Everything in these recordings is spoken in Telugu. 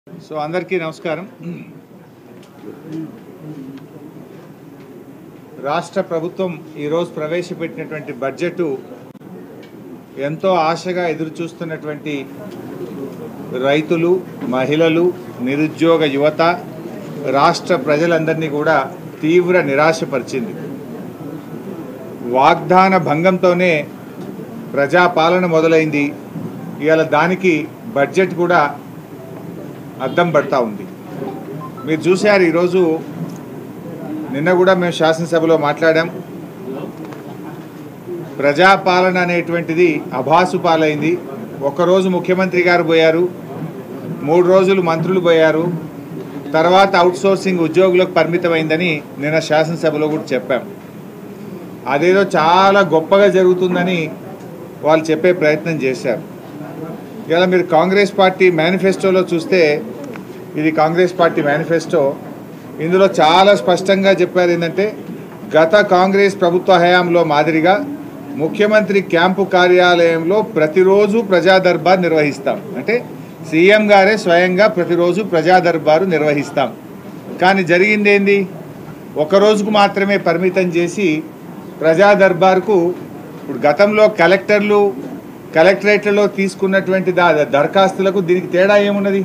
సో అందరికీ నమస్కారం. రాష్ట్ర ప్రభుత్వం ఈరోజు ప్రవేశపెట్టినటువంటి బడ్జెట్ ఎంతో ఆశగా ఎదురు చూస్తున్నటువంటి రైతులు, మహిళలు, నిరుద్యోగ యువత, రాష్ట్ర ప్రజలందరినీ కూడా తీవ్ర నిరాశపరిచింది. వాగ్దాన భంగంతోనే ప్రజాపాలన మొదలైంది. ఇవాళ దానికి బడ్జెట్ కూడా అద్దం పడతా ఉంది. మీరు చూశారు, ఈరోజు నిన్న కూడా మేము శాసనసభలో మాట్లాడాం. ప్రజాపాలన అనేటువంటిది అభాసు పాలైంది. ఒకరోజు ముఖ్యమంత్రి గారు పోయారు, 3 రోజులు మంత్రులు పోయారు, తర్వాత అవుట్సోర్సింగ్ ఉద్యోగులకు పరిమితమైందని నిన్న శాసనసభలో కూడా చెప్పాం. అదేదో చాలా గొప్పగా జరుగుతుందని వాళ్ళు చెప్పే ప్రయత్నం చేశారు. ఇలా మీరు కాంగ్రెస్ పార్టీ మేనిఫెస్టోలో చూస్తే, ఇది కాంగ్రెస్ పార్టీ మేనిఫెస్టో, ఇందులో చాలా స్పష్టంగా చెప్పారు ఏంటంటే, గత కాంగ్రెస్ ప్రభుత్వ హయాంలో మాదిరిగా ముఖ్యమంత్రి క్యాంపు కార్యాలయంలో ప్రతిరోజు ప్రజా దర్బార్ నిర్వహిస్తాం. అంటే సీఎం గారే స్వయంగా ప్రతిరోజు ప్రజా దర్బారు నిర్వహిస్తాం. కానీ జరిగింది ఏంది? ఒక రోజుకు మాత్రమే పరిమితం చేసి ప్రజా దర్బార్కు ఇప్పుడు గతంలో కలెక్టర్లు కలెక్టరేట్లలో తీసుకున్నటువంటి దరఖాస్తులకు దీనికి తేడా ఏమున్నది?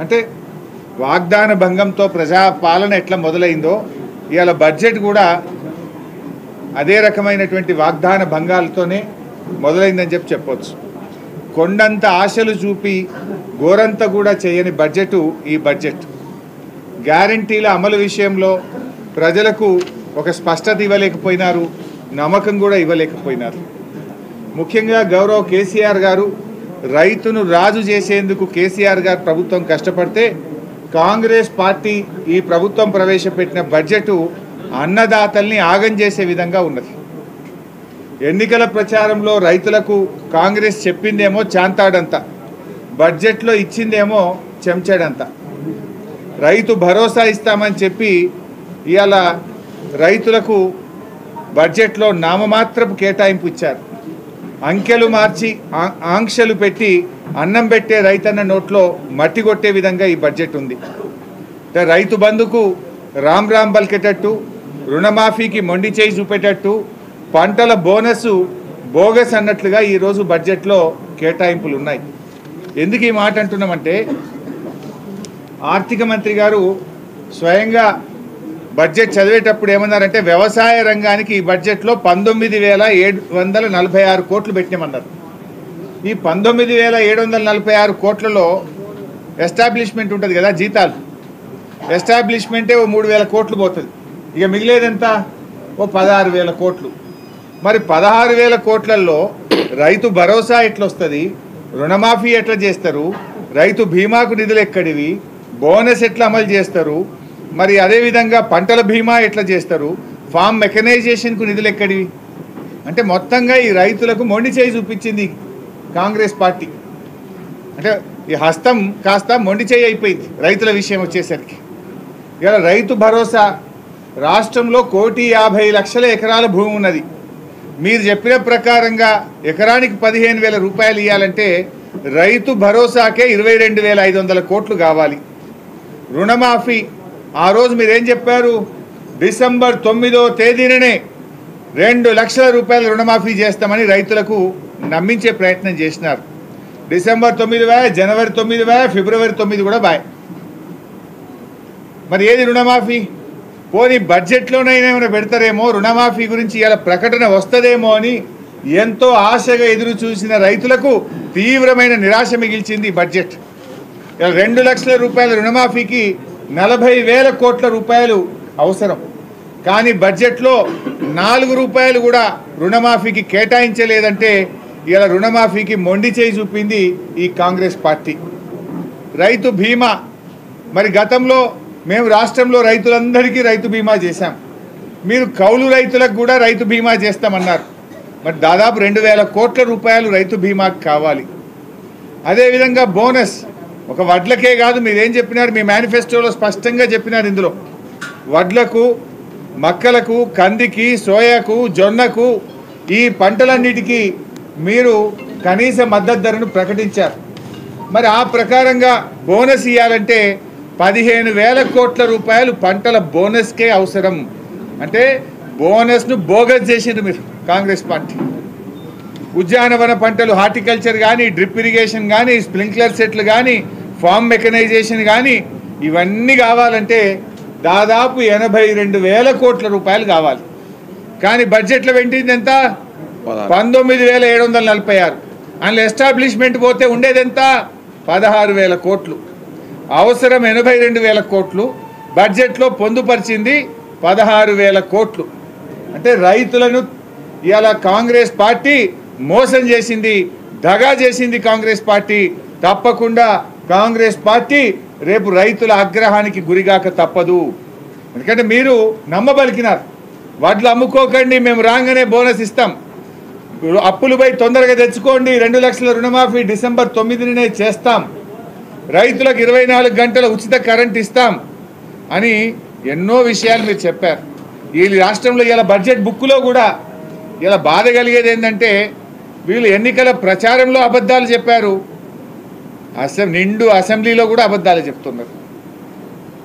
అంటే వాగ్దాన భంగంతో ప్రజాపాలన ఎట్లా మొదలైందో ఇవాళ బడ్జెట్ కూడా అదే రకమైనటువంటి వాగ్దాన భంగాలతోనే మొదలైందని చెప్పొచ్చు. కొండంత ఆశలు చూపి గోరంత కూడా చేయని బడ్జెట్ ఈ బడ్జెట్. గ్యారంటీల అమలు విషయంలో ప్రజలకు ఒక స్పష్టత ఇవ్వలేకపోయినారు, నమ్మకం కూడా ఇవ్వలేకపోయినారు. ముఖ్యంగా గౌరవ కేసీఆర్ గారు రైతును రాజు చేసేందుకు కేసీఆర్ గారు ప్రభుత్వం కష్టపడితే, కాంగ్రెస్ పార్టీ ఈ ప్రభుత్వం ప్రవేశపెట్టిన బడ్జెట్ అన్నదాతల్ని ఆగం చేసే విధంగా ఉన్నది. ఎన్నికల ప్రచారంలో రైతులకు కాంగ్రెస్ చెప్పిందేమో చాంతాడంత, బడ్జెట్లో ఇచ్చిందేమో చెంచాడంత. రైతు భరోసా ఇస్తామని చెప్పి ఇవాళ రైతులకు బడ్జెట్లో నామమాత్రపు కేటాయింపు ఇచ్చారు. అంకెలు మార్చి ఆంక్షలు పెట్టి అన్నం పెట్టే రైతన్న నోట్లో మట్టి కొట్టే విధంగా ఈ బడ్జెట్ ఉంది. రైతు బంధుకు రామ్ రామ్ పలికేటట్టు, రుణమాఫీకి మొండి చేయి చూపేటట్టు, పంటల బోనస్ బోగస్ అన్నట్లుగా ఈరోజు బడ్జెట్లో కేటాయింపులు ఉన్నాయి. ఎందుకు ఈ మాట అంటున్నామంటే, ఆర్థిక మంత్రి గారు స్వయంగా బడ్జెట్ చదివేటప్పుడు ఏమన్నారంటే, వ్యవసాయ రంగానికి ఈ బడ్జెట్లో 19,746 కోట్లు పెట్టినామన్నారు. ఈ 19,746 కోట్లలో ఎస్టాబ్లిష్మెంట్ ఉంటుంది కదా, జీతాలు, ఎస్టాబ్లిష్మెంటే ఓ 3,000 కోట్లు పోతుంది. ఇక మిగిలేదంత ఓ 16,000 కోట్లు. మరి 16,000 కోట్లలో రైతు భరోసా ఎట్లొస్తుంది, రుణమాఫీ ఎట్లా చేస్తారు, రైతు బీమాకు నిధులు ఎక్కడివి, బోనస్ ఎట్లా అమలు చేస్తారు, మరి అదేవిధంగా పంటల బీమా ఎట్లా చేస్తారు, ఫామ్ మెకనైజేషన్కు నిధులు ఎక్కడివి? అంటే మొత్తంగా ఈ రైతులకు మొండి చేయి చూపించింది కాంగ్రెస్ పార్టీ. అంటే ఈ హస్తం కాస్త మొండి చేయి అయిపోయింది రైతుల విషయం వచ్చేసరికి. ఇలా రైతు భరోసా రాష్ట్రంలో 1,50,00,000 ఎకరాల భూమి ఉన్నది. మీరు చెప్పిన ప్రకారంగా ఎకరానికి 15,000 రూపాయలు ఇవ్వాలంటే రైతు భరోసాకే 22,500 కోట్లు కావాలి. రుణమాఫీ ఆ రోజు మీరేం చెప్పారు? డిసెంబర్ 9వ తేదీననే 2 లక్షల రూపాయల రుణమాఫీ చేస్తామని రైతులకు నమ్మించే ప్రయత్నం చేసినారు. డిసెంబర్ 9 బాయ్, జనవరి 9 బాయ్, ఫిబ్రవరి 9 కూడా బాయ్. మరి ఏది రుణమాఫీ? పోనీ బడ్జెట్లోనైనా ఏమైనా పెడతారేమో, రుణమాఫీ గురించి ఇలా ప్రకటన వస్తుందేమో అని ఎంతో ఆశగా ఎదురు చూసిన రైతులకు తీవ్రమైన నిరాశ మిగిల్చింది ఈ బడ్జెట్. ఇలా 2 లక్షల రూపాయల రుణమాఫీకి 40,000 కోట్ల రూపాయలు అవసరం. కానీ బడ్జెట్లో 4 రూపాయలు కూడా రుణమాఫీకి కేటాయించలేదంటే ఇలా రుణమాఫీకి మొండి చేయి చూపింది ఈ కాంగ్రెస్ పార్టీ. రైతు బీమా, మరి గతంలో మేము రాష్ట్రంలో రైతులందరికీ రైతు బీమా చేశాం. మీరు కౌలు రైతులకు కూడా రైతు బీమా చేస్తామన్నారు. మరి దాదాపు 2,000 కోట్ల రూపాయలు రైతు బీమాకు కావాలి. అదేవిధంగా బోనస్ ఒక వడ్లకే కాదు, మీరేం చెప్పినారు మీ మేనిఫెస్టోలో స్పష్టంగా చెప్పినారు. ఇందులో వడ్లకు, మక్కలకు, కందికి, సోయాకు, జొన్నకు, ఈ పంటలన్నిటికీ మీరు కనీస మద్దతు ధరను ప్రకటించారు. మరి ఆ ప్రకారంగా బోనస్ ఇవ్వాలంటే 15,000 కోట్ల రూపాయలు పంటల బోనస్కే అవసరం. అంటే బోనస్ను బోగస్ చేసిండ్రు మీరు కాంగ్రెస్ పార్టీ. ఉద్యానవన పంటలు హార్టికల్చర్ కానీ, డ్రిప్ ఇరిగేషన్ కానీ, స్ప్రింక్లర్ సెట్లు కానీ, ఫార్మ్ మెకనైజేషన్ కానీ ఇవన్నీ కావాలంటే దాదాపు 82,000 కోట్ల రూపాయలు కావాలి. కానీ బడ్జెట్లో పెట్టింది ఎంత? 19,746. అందులో ఎస్టాబ్లిష్మెంట్ పోతే ఉండేది ఎంత? 16,000 కోట్లు. అవసరం 82,000 కోట్లు, బడ్జెట్లో పొందుపరిచింది 16,000 కోట్లు. అంటే రైతులను ఇలా కాంగ్రెస్ పార్టీ మోసం చేసింది, దగా చేసింది కాంగ్రెస్ పార్టీ. తప్పకుండా కాంగ్రెస్ పార్టీ రేపు రైతుల ఆగ్రహానికి గురిగాక తప్పదు. ఎందుకంటే మీరు నమ్మబలికినారు, వడ్లు అమ్ముకోకండి, మేము రాగానే బోనస్ ఇస్తాం, అప్పులపై తొందరగా తెచ్చుకోండి, 2 లక్షల రుణమాఫీ డిసెంబర్ 9నే చేస్తాం, రైతులకు 24 గంటల ఉచిత కరెంట్ ఇస్తాం అని ఎన్నో విషయాలు మీరు చెప్పారు. ఈ రాష్ట్రంలో ఇలా బడ్జెట్ బుక్లో కూడా ఇలా బాధ కలిగేది ఏంటంటే వీళ్ళు ఎన్నికల ప్రచారంలో అబద్ధాలు చెప్పారు, నిండు అసెంబ్లీలో కూడా అబద్ధాలు చెప్తున్నారు.